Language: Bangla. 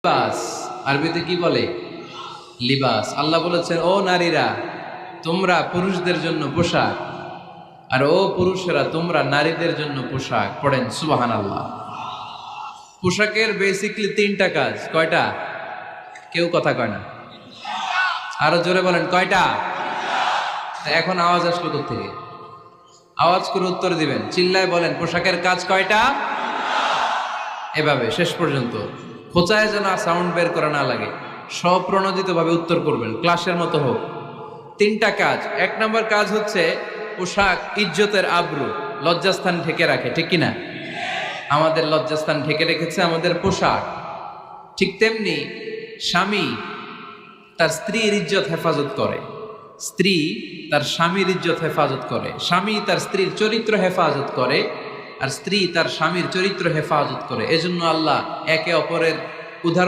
লিবাস আরবিতে কি বলে? লিবাস। আল্লাহ বলেছেন, ও নারীরা তোমরা পুরুষদের জন্য পোশাক, আর ও পুরুষেরা তোমরা নারীদের জন্য পোশাক। পড়েন সুবহানাল্লাহ। পোশাকের বেসিকলি তিনটা কাজ। কয়টা? কেউ কথা কয় না, আরো জোরে বলেন কয়টা? এখন আওয়াজ আসলো কোত্থেকে? আওয়াজ করে উত্তর দিবেন, চিল্লায় বলেন পোশাকের কাজ কয়টা? এভাবে শেষ পর্যন্ত খোঁচায় যেন সাউন্ড বের করা না লাগে, স্বপ্রণোদিত ভাবে উত্তর করবেন, ক্লাসের মতো হোক। তিনটা কাজ। এক নম্বর কাজ হচ্ছে পোশাক ইজ্জতের আবরু, লজ্জাস্থান ঢেকে রাখে, ঠিক কিনা? আমাদের লজ্জাস্থান ঢেকে রেখেছে আমাদের পোশাক। ঠিক তেমনি স্বামী তার স্ত্রীর ইজ্জত হেফাজত করে, স্ত্রী তার স্বামীর ইজ্জত হেফাজত করে, স্বামী তার স্ত্রীর চরিত্র হেফাজত করে, আর স্ত্রী তার স্বামীর চরিত্র হেফাজত করে। এজন্য আল্লাহ একে অপরের উদাহরণ